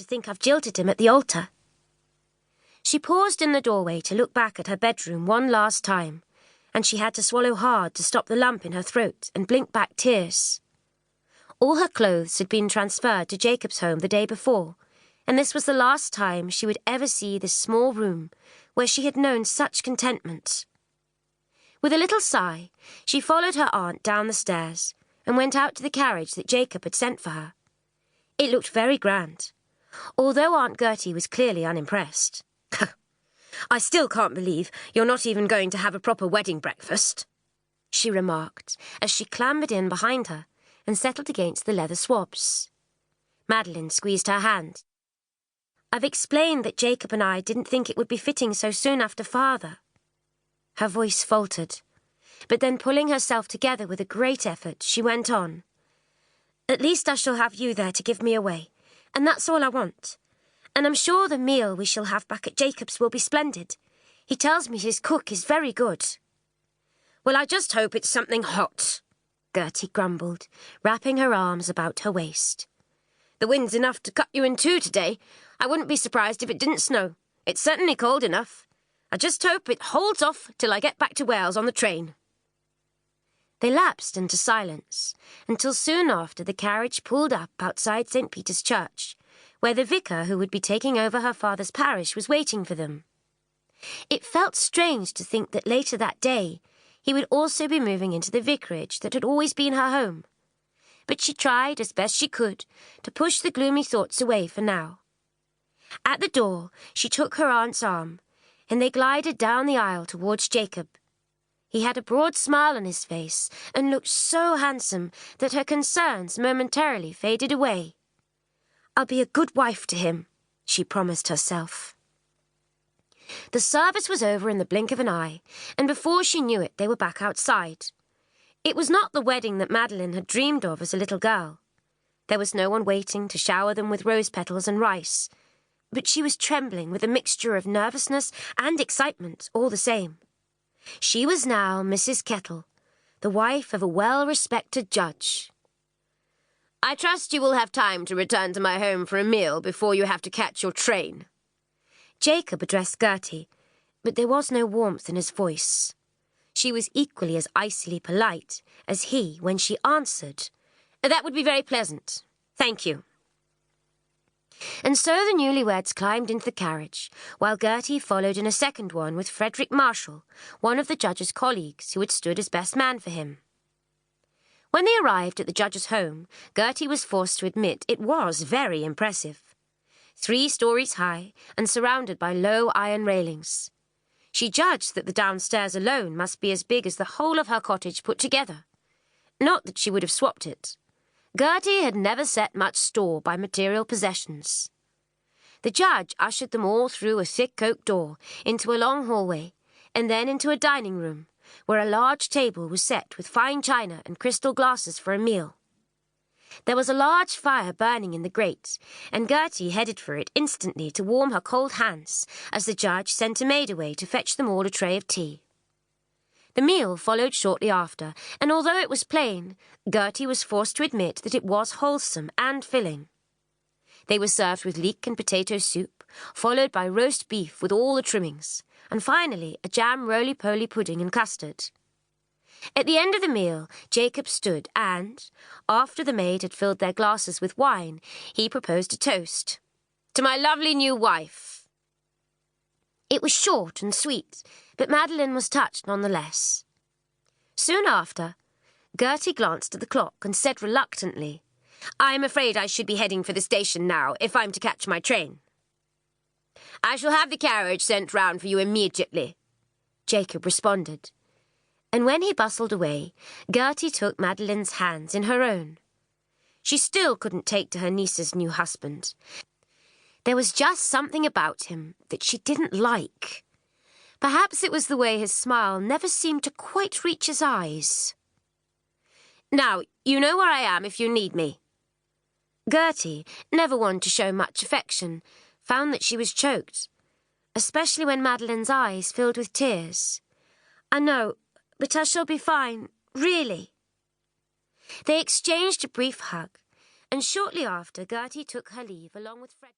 to think I've jilted him at the altar. She paused in the doorway to look back at her bedroom one last time, and she had to swallow hard to stop the lump in her throat and blink back tears. All her clothes had been transferred to Jacob's home the day before, and this was the last time she would ever see this small room where she had known such contentment. With a little sigh, she followed her aunt down the stairs and went out to the carriage that Jacob had sent for her. It looked very grand, although Aunt Gertie was clearly unimpressed. "I still can't believe you're not even going to have a proper wedding breakfast," she remarked as she clambered in behind her and settled against the leather swabs. Madeline squeezed her hand. "I've explained that Jacob and I didn't think it would be fitting so soon after Father." Her voice faltered, but then pulling herself together with a great effort, she went on. "At least I shall have you there to give me away, and that's all I want. And I'm sure the meal we shall have back at Jacob's will be splendid. He tells me his cook is very good." "Well, I just hope it's something hot," Gertie grumbled, wrapping her arms about her waist. "The wind's enough to cut you in two today. I wouldn't be surprised if it didn't snow. It's certainly cold enough. I just hope it holds off till I get back to Wales on the train." They lapsed into silence until soon after the carriage pulled up outside St. Peter's Church, where the vicar who would be taking over her father's parish was waiting for them. It felt strange to think that later that day he would also be moving into the vicarage that had always been her home. But she tried as best she could to push the gloomy thoughts away for now. At the door, she took her aunt's arm, and they glided down the aisle towards Jacob. He had a broad smile on his face and looked so handsome that her concerns momentarily faded away. "I'll be a good wife to him," she promised herself. The service was over in the blink of an eye, and before she knew it, they were back outside. It was not the wedding that Madeline had dreamed of as a little girl. There was no one waiting to shower them with rose petals and rice, but she was trembling with a mixture of nervousness and excitement all the same. She was now Mrs. Kettle, the wife of a well-respected judge. "I trust you will have time to return to my home for a meal before you have to catch your train." Jacob addressed Gertie, but there was no warmth in his voice. She was equally as icily polite as he when she answered, "That would be very pleasant. Thank you." And so the newlyweds climbed into the carriage, while Gertie followed in a second one with Frederick Marshall, one of the judge's colleagues who had stood as best man for him. When they arrived at the judge's home, Gertie was forced to admit it was very impressive. 3 stories high and surrounded by low iron railings. She judged that the downstairs alone must be as big as the whole of her cottage put together. Not that she would have swapped it. Gertie had never set much store by material possessions. The judge ushered them all through a thick oak door into a long hallway, and then into a dining room, where a large table was set with fine china and crystal glasses for a meal. There was a large fire burning in the grate, and Gertie headed for it instantly to warm her cold hands as the judge sent a maid away to fetch them all a tray of tea. The meal followed shortly after, and although it was plain, Gertie was forced to admit that it was wholesome and filling. They were served with leek and potato soup, followed by roast beef with all the trimmings, and finally a jam roly-poly pudding and custard. At the end of the meal, Jacob stood and, after the maid had filled their glasses with wine, he proposed a toast. "To my lovely new wife." It was short and sweet, but Madeline was touched nonetheless. Soon after, Gertie glanced at the clock and said reluctantly, "I'm afraid I should be heading for the station now, if I'm to catch my train." "I shall have the carriage sent round for you immediately," Jacob responded. And when he bustled away, Gertie took Madeline's hands in her own. She still couldn't take to her niece's new husband. There was just something about him that she didn't like. Perhaps it was the way his smile never seemed to quite reach his eyes. "Now, you know where I am if you need me." Gertie, never one to show much affection, found that she was choked, especially when Madeline's eyes filled with tears. "I know, but I shall be fine, really." They exchanged a brief hug, and shortly after Gertie took her leave along with Fred.